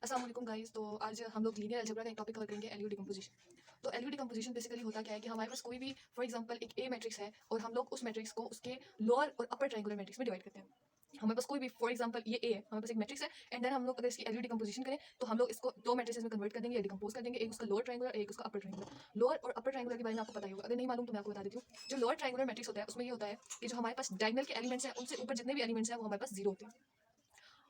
अस्सलाम वालेकुम गाइस। तो आज हम लोग लीनियर अलजेब्रा का एक टॉपिक कवर करेंगे, एलयू डिकम्पोजिशन। तो एलयू डिकम्पोजिशन बेसिकली होता क्या है कि हमारे पास कोई भी फॉर एग्जांपल एक ए मैट्रिक्स है और हम लोग उस मैट्रिक्स को उसके लोअर और अपर ट्रायंगुलर मैट्रिक्स में डिवाइड करते हैं। हमारे पास कोई भी फॉर एग्जांपल ये ए है, हमारे पास एक मैट्रिक्स है एंड देन हम लोग अगर इसकी एलयू डिकम्पोजिशन करें तो हम लोग इसको दो मैट्रिक्स में कन्वर्ट कर देंगे या डिकम्पोज कर देंगे, एक उसका लोअर ट्रायंगुलर, एक उसका अपर ट्रायंगुलर। लोअर और अपर ट्रायंगुलर के बारे में आपको पता ही होगा, अगर नहीं मालूम तो मैं आपको बता देती हूँ। जो लोअर ट्रायंगुलर मैट्रिक्स होता है उसमें ये होता है कि जो हमारे पास डायगोनल के एलिमेंट्स हैं उनसे ऊपर जितने भी एलिमेंट्स हैं वो हमारे पास जीरो होते हैं।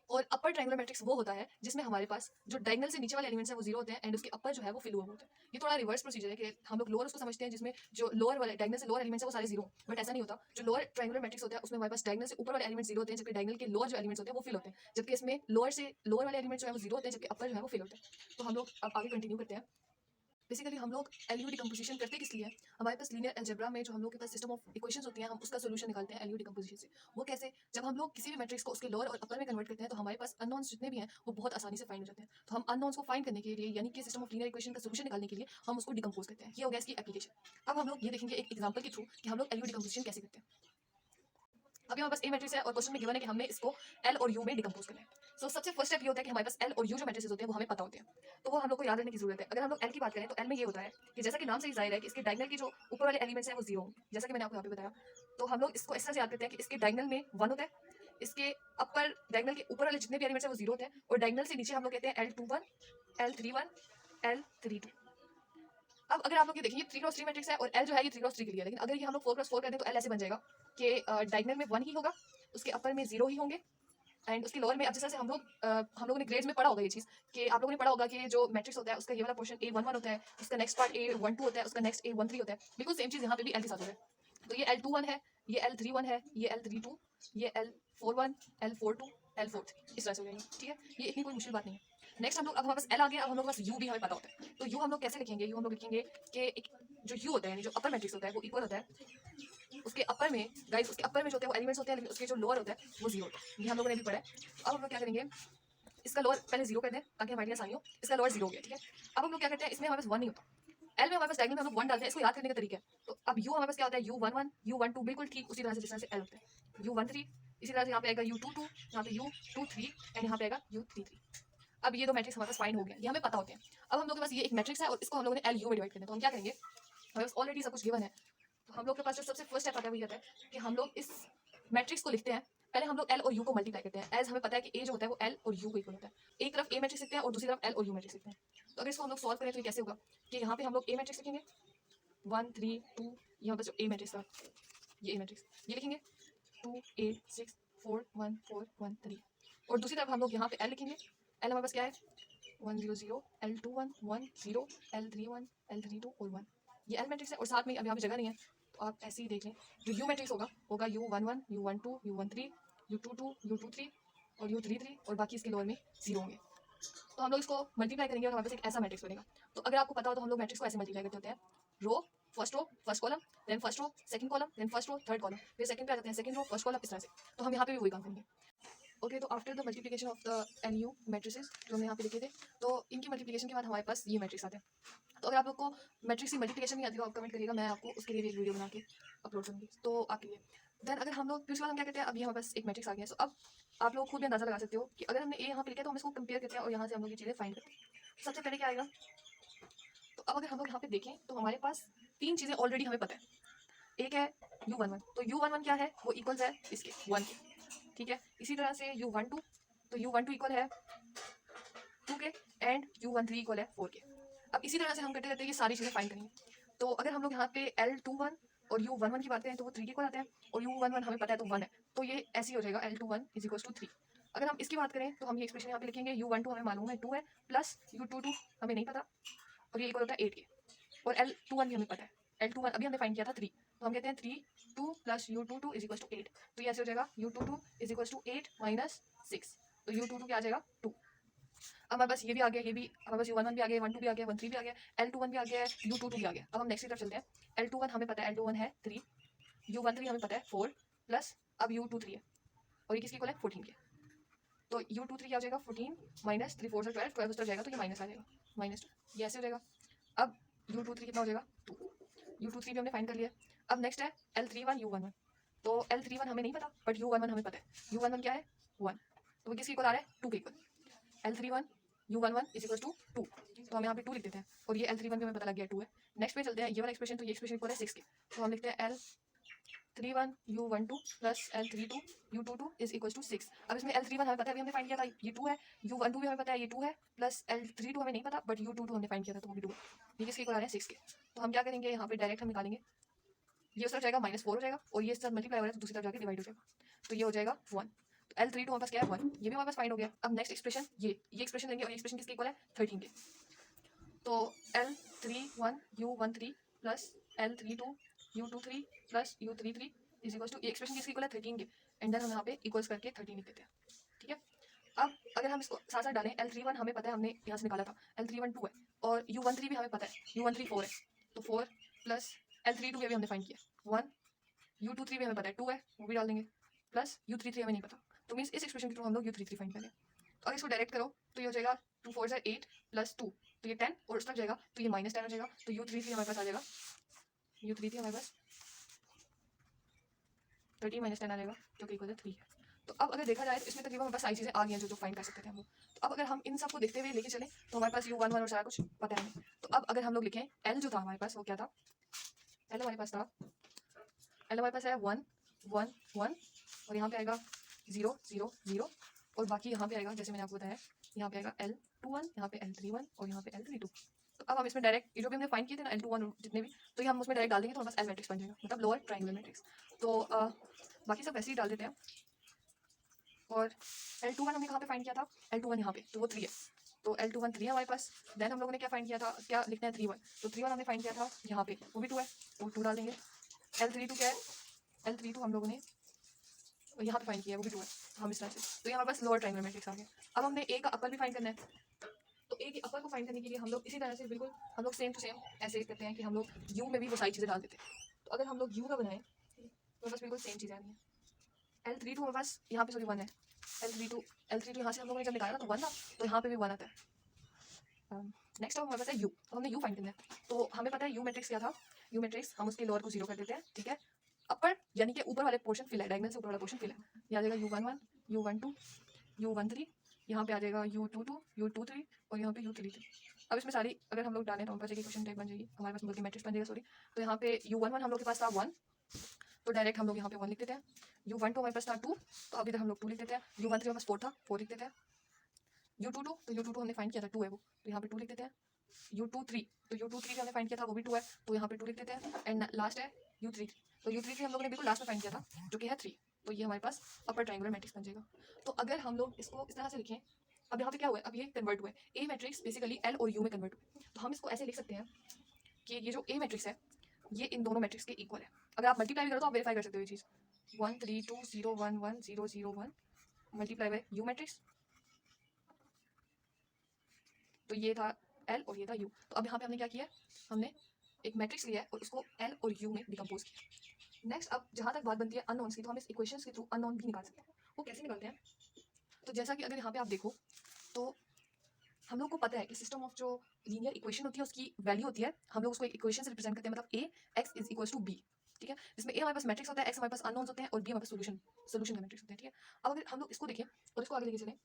और अपर ट्रायंगुलर मैट्रिक्स वो होता है जिसमें हमारे पास जो डायगोनल से नीचे वाले एलिमेंट्स हैं वो जीरो होते हैं एंड उसके अपर जो है वो फिल हुए होते हैं। ये थोड़ा रिवर्स प्रोसीजर है कि हम लोग लोअर उसको समझते हैं जिसमें जो लोअर वाले डायगोनल से लोअर एलिमेंट्स है वो सारे जीरो, बट ऐसा नहीं होता। जो लोअर ट्रायंगुलर मैट्रिक्स होता है उसमें हमारे पास डायगोनल से ऊपर वाले एलिमेंट्स जीरो होते हैं, जबकि डायगोनल के लोअर जो एलिमेंट्स होते हैं वो फिल होते हैं, जबकि इसमें लोअर से लोअर वाले एलिमेंट्स जो है वो जीरो होते हैं, जबकि अपर जो है वो फिल होते हैं। तो हम लोग अब आगे कंटिन्यू करते हैं। बेसिकली हम लोग एलयू डिकम्पोजिशन करते किस लिए हैं? हमारे पास लीनियर अलजेब्रा में जो हम लोग के पास सिस्टम ऑफ इक्वेशंस होती हैं, हम उसका सोल्यूशन निकालते हैं एलयू डिकम्पोजिशन से। वो कैसे? जब हम लोग किसी भी मैट्रिक्स को उसके लोअर और अपर में कन्वर्ट करते हैं तो हमारे पास अननोन्स जितने भी हैं वो बहुत आसानी से फाइंड हो जाते हैं। तो हम अननोन्स को फाइंड करने के लिए यानी कि सिस्टम ऑफ लीनियर इक्वेशन का सोल्यूशन निकालने के लिए हम उसको डिकम्पोज करते हैं। ये हो गया इसकी एप्लीकेशन। अब हम लोग ये देखेंगे एक एग्जाम्पल के थ्रू कि हम लोग एलयू डिकम्पोजिशन कैसे करते हैं। अभी हमारे पास ए मैट्रिक्स है और क्वेश्चन में गिवन है कि हमने इसको एल और यू में डिकम्पोज करना है। सो सबसे फर्स्ट स्टेप ये होता है कि हमारे पास एल और यू जो मैट्रिक्स होते हैं वो हमें पता होते हैं, तो वो हम लोग को याद रखने की जरूरत है। अगर हम लोग एल की बात करें तो एल में ये होता है कि जैसा कि नाम से ही जाहिर है कि इसके डायगोनल की जो ऊपर वाले एलिमेंट्स हैं वो जीरो, जैसा कि मैंने आपको यहाँ पे बताया। तो हम लोग इसको इस तरह से याद करते हैं कि इसके डायगोनल में वन होता है, इसके अपर डायगोनल के ऊपर वाले जितने भी एलिमेंट्स हैं वो जीरो होते हैं, और डायगोनल से नीचे हम लोग कहते हैं L21, L31, L32। अब अगर आप लोग ये देखिए 3x3 मैट्रिक्स है और एल जो है ये 3x3 के लिए है, लेकिन अगर ये हम लोग 4x4 कर दें तो एल ऐसे बन जाएगा कि डायगोनल में वन ही होगा, उसके अपर में जीरो ही होंगे एंड उसके लोअर में। अब जैसे हम लोगों ने ग्रेड्स में पढ़ा होगा ये चीज़ कि आप लोगों ने पढ़ा होगा कि जो मैट्रिक्स होता है उसका ये वाला पोर्शन A11 होता है, उसका नेक्स्ट पार्ट A12 होता है, उसका नेक्स्ट A13 होता है। बिल्कुल सेम चीज़ यहाँ पे भी एल के साथ होता है। तो ये L21 है, ये L31 है, ये L32, ये L41, L42, L43, इस तरह से हो जाएगा। ठीक है, ये इतनी कोई मुश्किल बात नहीं है। नेक्स्ट हम लोग अब हमारे पास एल आ गया, अब हम लोग के पास यू भी हमें पता होता है। तो यू हम लोग कैसे लिखेंगे? यू हम लोग लिखेंगे कि एक जो यू होता है यानी जो अपर मैट्रिक्स होता है वो इक्वल होता है उसके अपर में, गाइस उसके अपर में जो होते हैं वो एलिमेंट्स होते हैं, लेकिन उसके जो लोअर होता है वो जीरो होता है। ये हम लोगों ने भी पढ़ा है। अब हम लोग क्या करेंगे, इसका लोअर पहले जीरो कर दें ताकि हमारे लिए आसानी हो। इसका लोअर जीरो हो गया, ठीक है। अब हम लोग क्या करते हैं, इसमें हमारे पास वन नहीं होता, एल में हमारे पास डायगोनल में हम लोग वन डालते हैं। इसको याद करने का तरीका है, तो अब यू हमारे पास क्या होता है U11, U12 बिल्कुल ठीक उसी तरह से जिस तरह से एल होता है, U13 इसी तरह से यहाँ पे आएगा U22, यहाँ पे U23 एंड यहाँ पे आएगा U33। अब ये दो मैट्रिक्स हमारे पास फाइंड हो गए, ये हमें पता होते हैं। अब हम लोग के पास ये एक मैट्रिक्स है और इसको हम लोगों ने एल यू में डिवाइड करना है। तो हम क्या करेंगे, हमारे पास ऑलरेडी सब कुछ गिवन है, तो हम लोग के पास जो सबसे फर्स्ट स्टेप आता है वो ये आता है कि हम लोग इस मैट्रिक्स को लिखते हैं। पहले हम लोग एल और यू को मल्टीप्लाई करते हैं, एज हमें पता है कि ए जो होता है वो एल और यू को इक्वल होता है। एक तरफ ए मैट्रिक्स लिखते हैं और दूसरी तरफ एल और यू मैट्रिक्स लिखते हैं। तो अगर इसको हम लोग सॉल्व करें तो ये कैसे होगा कि यहाँ पे हम लोग ए मैट्रिक्स लिखेंगे 1 3 2, यहाँ पर जो ए मैट्रिक्स था ये ए मैट्रिक्स ये लिखेंगे 2 8 6 4 1 4 1 3, और दूसरी तरफ हम लोग यहाँ पे एल लिखेंगे। एल हमारे पास क्या है 1 0 0, L21 1 0, L31 L32 और 1, ये एल मैट्रिक्स है। और साथ में अब यहाँ पे जगह नहीं है तो आप ऐसे ही देख लें, जो यू मैट्रिक्स होगा U11, U12, U13, U22, U23 और U33, और बाकी इसके लोअर में जीरो होंगे। तो हम लोग इसको मल्टीप्लाई करेंगे और हमारे पास एक ऐसा मैट्रिक्स बनेगा। तो अगर आपको पता हो तो हम लोग मैट्रिक्स को ऐसे मल्टीप्लाई करते होते हैं, row first column, then first row second column, then first row third column, फिर सेकंड पे आ जाते हैं सेकंड रो फर्स्ट कॉलम, इस तरह से। तो हम यहाँ पे भी वही काम करेंगे। ओके, तो after the multiplication of the N U matrices जो हमने यहाँ पे लिखे थे, तो इनकी मल्टीप्लिकेशन के बाद हमारे पास ये मैट्रिक्स आते हैं। तो अगर आप लोग को मैट्रिक्स की मल्टीप्लिकेशन नहीं आती तो आप कमेंट करिएगा, मैं आपको उसके लिए भी एक वीडियो बना के अपलोड करूँगी तो आपके लिए। देन अगर हम लोग फिर उसके बाद हम क्या करते हैं, अब ये हमारे पास एक मैट्रिक्स आ गया है। सो अब आप लोग खुद भी अंदाजा लगा सकते हो कि अगर हमने ए यहाँ पे लिखा तो हम इसको कंपेयर करते हैं और यहाँ से हम लोग ये चीज़ें फाइंड करते हैं। तो सबसे पहले क्या आएगा, तो अब अगर हम लोग यहाँ पे देखें तो हमारे पास तीन चीज़ें ऑलरेडी हमें पता है। एक है U11, तो U11 क्या है वो इक्वल्स है इसके 1 के, ठीक है। इसी तरह से U12, तो U12 इक्वल है 2 के एंड U13 इक्वल है 4 के। अब इसी तरह से हम करते रहते हैं, ये सारी चीज़ें फाइंड करेंगे। तो अगर हम लोग यहाँ पे L21 और U11 की बात करें तो वो 3 के इक्वल आते हैं, और U11 हमें पता है तो 1 है, तो ये ऐसे ही हो जाएगा L21 इज इक्वल टू 3। अगर हम इसकी बात करें तो हम ये एक्सप्रेशन यहाँ पे लिखेंगे U12 हमें मालूम है 2 है, प्लस U22 हमें नहीं पता और ये इक्वल होता है 8 के, और L21 भी हमें पता है। L21 अभी हमने फाइंड किया था 3, तो हम कहते हैं 3 2 plus U22 is equal to 8। तो ये ऐसे हो जाएगा U22 is equal to 8 minus 6, तो U22 क्या आ जाएगा 2। अब हमारे पास ये भी आ गया, ये भी हमारे पास U11 भी आ गया, 12 भी आ गया, 13 भी आ गया, L21 भी आ गया, U22 भी आ गया। अब हम नेक्स्ट की तरफ चलते हैं। L21 हमें पता है L21 है 3, U13 हमें पता है 4, प्लस अब U23 है और ये किसकी इक्वल है 14 के। तो U23 क्या हो जाएगा 14 माइनस 3 4 से 12, 12 उस तरफ जाएगा तो ये माइनस आ जाएगा, -2, ये ऐसे हो जाएगा। अब U23 कितना हो जाएगा 2, U23 भी हमने फाइंड कर लिया। अब नेक्स्ट है L31 U11, तो L31 हमें नहीं पता बट U11 हमें पता है। U11 क्या है 1, तो वो किसकी इक्वल आ रहा है 2 के equal. L31 u11 is equal to 2, तो हम यहाँ पे 2 लिख देते हैं और ये L31 भी हमें पता लग गया 2 है। नेक्स्ट पे चलते हैं, ये वाला एक्सप्रेशन, तो ये एक्सप्रेशन इक्वल है 6 के, तो हम लिखते हैं L31 u12 plus L32 u22 is equal to 6। अब इसमें L31 हमें पता है, अभी हमने फाइंड किया था ये 2 है, u12 भी हमें पता है ये 2 है, प्लस L32 हमें नहीं पता बट u22 हमने फाइंड किया था तो वो भी 2 है, ये किसके इक्वल आ रहे हैं 6 के। तो हम क्या करेंगे यहाँ पे डायरेक्ट हम निकालेंगे, ये उस तरफ जाएगा -4 हो जाएगा और ये इस तरफ मल्टीप्लाई हो रहा है तो दूसरी तरफ जाके डिवाइड हो जाएगा, तो ये हो जाएगा 1। तो L32 हमारे पास क्या है 1, ये भी हमारे पास फाइंड हो गया। अब नेक्स्ट एक्सप्रेशन ये एक्सप्रेशन लेंगे और ये एक्सप्रेशन किसके इक्वल है 13 के, तो L31 u13 plus L32 u23 plus u33 is equal to, ये एक्सप्रेशन किसके इक्वल है 13 के, एंड देन हम यहाँ पे इक्वल्स करके 13 लिख देते हैं, ठीक है। अब अगर हम इसको साथ साथ डालें, L31 हमें पता है, हमने यहाँ से निकाला था, L31 2 है और u13 भी हमें पता है, u13 4 है, तो 4 प्लस L32 भी अभी हमने फाइंड किया 1, u23 भी हमें पता है 2 है, वो भी डाल देंगे, प्लस u33 हमें नहीं पता, तो मीन्स इस एक्सप्रेशन के थ्रू हम लोग u33 फाइंड करेंगे। तो अगर इसको डायरेक्ट करो तो ये हो जाएगा 2 4 8 प्लस 2, तो ये 10 और उस तक जाएगा तो ये -10 हो जाएगा, तो u33 हमारे पास आ जाएगा, u33 हमारे पास 13 - 10 आ जाएगा जो कि इक्वल है 3 है। तो अब अगर देखा जाए तो इसमें तकरीबन हमारे पास सारी चीज़ें आ गई हैं जो फाइंड कर सकते थे हम लोग। तो अब अगर हम इन सबको देखते हुए लेके चलें तो हमारे पास u11 और सारा कुछ पता है हमें। तो अब अगर हम लोग लिखें L जो था हमारे पास वो क्या था, L हमारे पास था, L हमारे पास है 1 1 1 और यहाँ पे आएगा 0 0 0 और बाकी यहाँ पे आएगा जैसे मैंने आपको बताया, यहाँ पे आएगा L21, यहाँ पे L31 और यहाँ पे L32। तो अब हम इसमें डायरेक्ट ये जो भी हमने फाइंड किए थे ना L21 जितने भी, तो ये हम उसमें डायरेक्ट डाल देंगे तो हमारे पास L मैट्रिक्स बन जाएगा, मतलब लोअर ट्रायंगुलर मैट्रिक्स। तो बाकी सब वैसे ही डाल देते हैं। और L21 हमने कहाँ पे फाइंड किया था, L21 यहाँ पे, तो वो 3 है, तो L21 3 है हमारे पास। देन हम लोगों ने क्या फाइंड किया था, क्या लिखना है 31, तो 31 हमने फाइंड किया था यहाँ पे, वो भी 2 है, तो 2 डाल देंगे। L32 क्या है, L32 हम लोगों ने यहाँ पे फाइंड किया है, वो भी 2 है, हम इस तरह से, तो ये हमारे पास लोअर ट्रायंगुलर मैट्रिक्स आ गया। अब हमने ए का अपर भी फाइंड करना है, तो ए के अपर को फाइंड करने के लिए हम लोग इसी तरह से बिल्कुल हम लोग सेम टू सेम ऐसे करते हैं कि हम लोग यू में भी वो सारी चीज़ें डाल देते हैं। तो अगर हम लोग यू का बनाएं तो बस बिल्कुल सेम चीज़ आ रही है। L32 हमारे पास यहाँ पे सॉरी 1 है, L32 यहाँ से हम लोगों ने जब निकाला तो 1 था, तो यहाँ पे भी 1 आता है। नेक्स्ट अब हमारे पास है यू, तो हमने यू फाइंड करना है, तो हमें पता है यू मैट्रिक्स क्या था, यू मैट्रिक्स हम उसके लोअर को 0 कर देते हैं, ठीक है। अपर यानी कि ऊपर वाले पोर्शन फिल है, डायगोनल से ऊपर वाला पोर्शन फिल है, यहाँ आ जाएगा u11 u12 u13, यहाँ पे आ जाएगा u22 u23 और यहाँ पे u33। अब इसमें सारी अगर हम लोग डालें तो हमारे पास एक क्वेश्चन टाइप बन जाएगी, हमारे पास बल्कि मैट्रिक्स बन जाएगा सॉरी। तो यहाँ पे u11 हम लोग के पास था 1, तो डायरेक्ट हम लोग यहाँ पे 1 लिख देते हैं। u12 हमारे पास था 2, तो अभी तक हम लोग 2 लिख देते हैं। u13 हमारे पास 4 था, 4 लिख देते हैं। u22 तो u22 हमने फाइंड किया था 2 है वो, तो यहाँ पे 2 लिख देते हैं। u23 तो u23 भी हमने फाइंड किया था, वो भी 2 है, तो यहाँ पे 2 लिख देते हैं। एंड लास्ट है u33, तो u33 हम लोगों ने बिल्कुल लास्ट में फाइंड किया था जो कि है 3, तो ये हमारे पास अपर ट्रायंगुलर मैट्रिक्स बन जाएगा। तो अगर हम लोग इसको इस तरह से लिखें, अब यहाँ पे क्या हुआ है, अब ये कन्वर्ट हुआ है, ए मैट्रिक्स बेसिकली एल और यू में कन्वर्ट हुआ है, तो हम इसको ऐसे लिख सकते हैं कि ये जो ए मैट्रिक्स है ये इन दोनों मैट्रिक्स के इक्वल है। अगर आप मल्टीप्लाई भी करो तो आप वेरीफाई कर सकते हो ये चीज़, 1 3 2 0 1 1 0 0 1 मल्टीप्लाई बाय यू मैट्रिक्स, तो ये था एल और ये था यू। तो अब यहाँ पे हमने क्या किया, हमने एक मैट्रिक्स लिया है और उसको एल और यू में डिकम्पोज किया। नेक्स्ट अब जहाँ तक बात बनती है अननोन्स की, तो हम इस इक्वेशंस के थ्रू अननोन भी निकाल सकते हैं। वो कैसे निकालते हैं, तो जैसा कि अगर यहाँ पे आप देखो तो हम लोग को पता है कि सिस्टम ऑफ जो लीनियर इक्वेशन होती है उसकी वैल्यू होती है, हम लोग उसको एक इक्वेशन से रिप्रेजेंट करते हैं, मतलब A X is equal to B, ठीक है, जिसमें ए हमारे पास मैट्रिक्स होता है, एक्स हमारे पास अननोन्स होते हैं और बी हमारे पास सोल्यूशन का मैट्रिक्स होता है, ठीक है। अब अगर हम लोग इसको देखें और इसको आगे लेके चलें,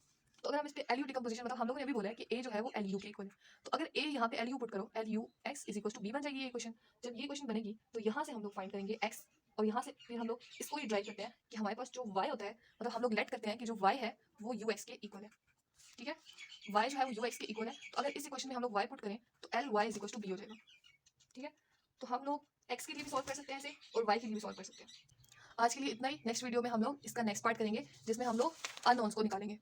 तो अगर हम इस पे एल यू डिकम्पोजिशन, मतलब हम लोगों ने अभी बोला है कि ए जो है वो एल यू के इक्वल है, तो अगर ए यहाँ पे एल यू पुट करो, L U X is equal to B बन जाएगी ये इक्वेशन। जब ये इक्वेशन बनेगी तो यहाँ से हम लोग फाइंड करेंगे एक्स, और यहाँ से फिर हम लोग इसको ही ड्राइव करते हैं कि हमारे पास जो वाई होता है, मतलब हम लोग लेट करते हैं कि जो वाई है वो यू एक्स के इक्वल है, ठीक है, y जो है वो यू एक्स के इक्वल है। तो अगर इस इक्वेशन में हम लोग y पुट करें तो L Y is equal to B हो जाएगा, ठीक है। तो हम लोग x के लिए भी सॉल्व कर सकते हैं ऐसे और y के लिए भी सॉल्व कर सकते हैं। आज के लिए इतना ही, नेक्स्ट वीडियो में हम लोग इसका नेक्स्ट पार्ट करेंगे जिसमें हम लोग अननोन्स को निकालेंगे।